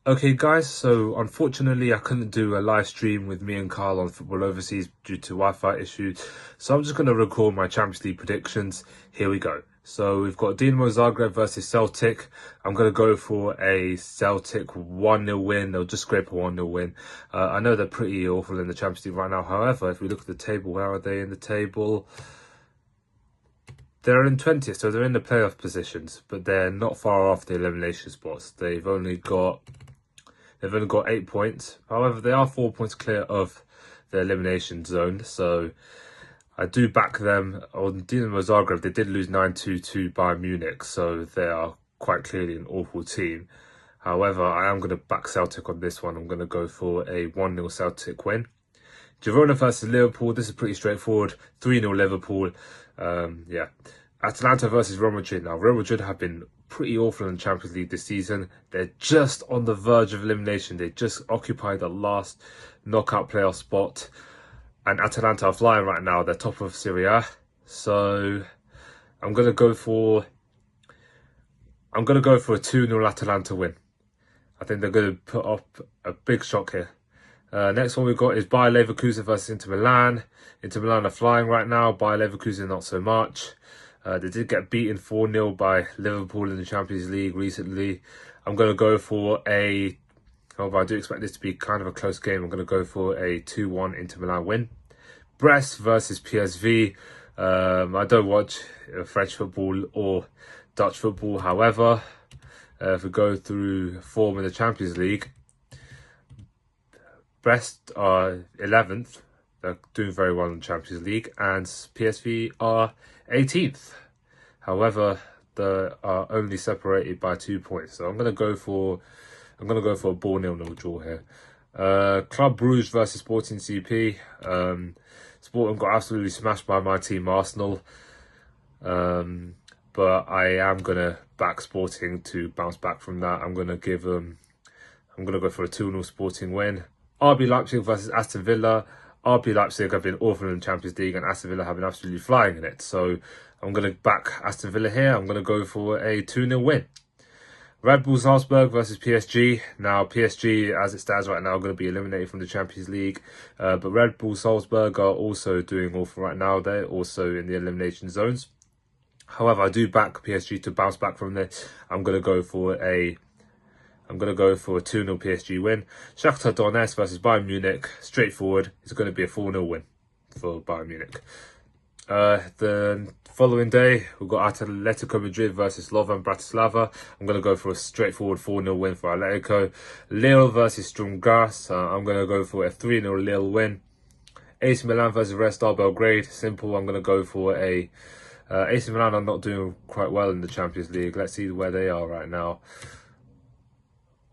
Okay guys, so unfortunately I couldn't do a live stream with me and Kyle on Football Overseas due to Wi-Fi issues. So I'm just going to record my Champions League predictions. Here we go. So we've got Dinamo Zagreb versus Celtic. I'm going to go for a Celtic 1-0 win. They'll just scrape a 1-0 win. I know they're pretty awful in the Champions League right now. However, if we look at the table, where are they in the table? They're in 20th, so they're in the playoff positions, but they're not far off the elimination spots. They've only got 8 points. However, they are 4 points clear of the elimination zone. So I do back them. On Dinamo Zagreb, they did lose 9-2 to Bayern Munich. So they are quite clearly an awful team. However, I am going to back Celtic on this one. I'm going to go for a 1-0 Celtic win. Girona versus Liverpool. This is pretty straightforward. 3-0 Liverpool. Yeah. Atalanta versus Real Madrid. Now, Real Madrid have been pretty awful in the Champions League this season. They're just on the verge of elimination. They just occupied the last knockout playoff spot. And Atalanta are flying right now. They're top of Serie A. So I'm gonna go for a 2-0 Atalanta win. I think they're gonna put up a big shock here. Next one we've got is Bayer Leverkusen versus Inter Milan. Inter Milan are flying right now. Bayer Leverkusen not so much. They did get beaten 4-0 by Liverpool in the Champions League recently. I'm going to go for however, I do expect this to be kind of a close game. I'm going to go for a 2-1 Inter Milan win. Brest versus PSV. I don't watch French football or Dutch football. However, if we go through form in the Champions League, Brest are 11th. They're doing very well in the Champions League, and PSV are 18th. However, they are only separated by 2 points. So I'm gonna go for a ball 0-0 draw here. Club Brugge versus Sporting CP. Sporting got absolutely smashed by my team Arsenal. But I am gonna back Sporting to bounce back from that. I'm gonna go for a 2-0 Sporting win. RB Leipzig versus Aston Villa. RB Leipzig have been awful in the Champions League and Aston Villa have been absolutely flying in it. So I'm going to back Aston Villa here. I'm going to go for a 2-0 win. Red Bull Salzburg versus PSG. Now, PSG, as it stands right now, are going to be eliminated from the Champions League. But Red Bull Salzburg are also doing awful right now. They're also in the elimination zones. However, I do back PSG to bounce back from this. I'm going to go for a 2-0 PSG win. Shakhtar Donetsk versus Bayern Munich. Straightforward. It's going to be a 4-0 win for Bayern Munich. The following day, we've got Atletico Madrid versus Slovan Bratislava. I'm going to go for a straightforward 4-0 win for Atletico. Lille versus Sturm Graz. I'm going to go for a 3-0 Lille win. AC Milan versus Red Star Belgrade. Simple. I'm going to go for a... AC Milan are not doing quite well in the Champions League. Let's see where they are right now.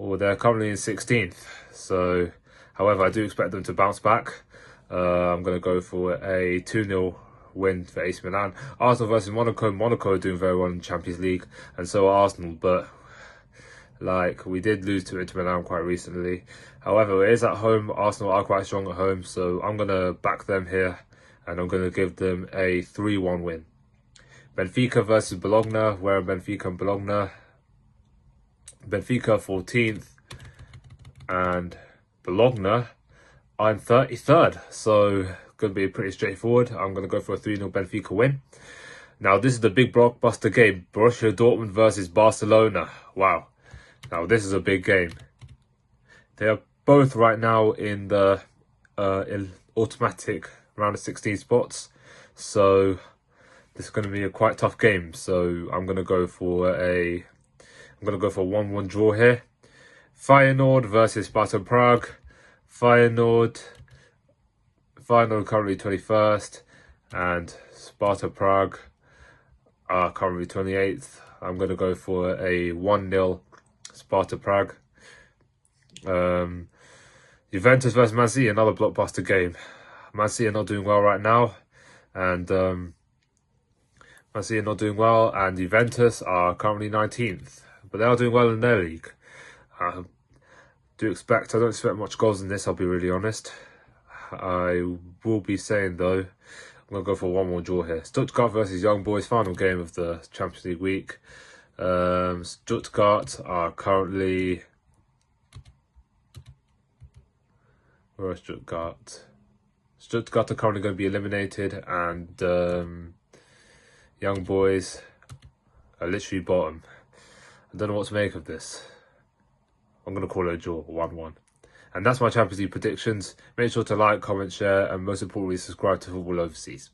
They're currently in 16th. So, however, I do expect them to bounce back. I'm going to go for a 2-0 win for AC Milan. Arsenal versus Monaco. Monaco are doing very well in the Champions League, and so are Arsenal. But, we did lose to Inter Milan quite recently. However, it is at home. Arsenal are quite strong at home, so I'm going to back them here, and I'm going to give them a 3-1 win. Benfica versus Bologna. Where are Benfica and Bologna? Benfica 14th and Bologna are in 33rd, so going to be pretty straightforward. I'm going to go for a 3-0 Benfica win. Now this is the big blockbuster game, Borussia Dortmund versus Barcelona. Wow, now this is a big game. They are both right now in the automatic round of 16 spots, so this is going to be a quite tough game. So I'm going to go for a 1-1 draw here. Feyenoord versus Sparta Prague. Feyenoord currently 21st, and Sparta Prague are currently 28th. I'm going to go for a 1-0 Sparta Prague. Juventus versus Man City, another blockbuster game. Man City are not doing well right now, and Juventus are currently 19th. But they are doing well in their league. I don't expect much goals in this, I'll be really honest. I will be saying, though, I'm going to go for a 1-1 draw here. Stuttgart versus Young Boys, final game of the Champions League week. Stuttgart are currently Where are Stuttgart? Stuttgart are currently going to be eliminated, and Young Boys are literally bottom. I don't know what to make of this. I'm going to call it a draw, 1-1. And that's my Champions League predictions. Make sure to like, comment, share, and most importantly, subscribe to Football Overseas.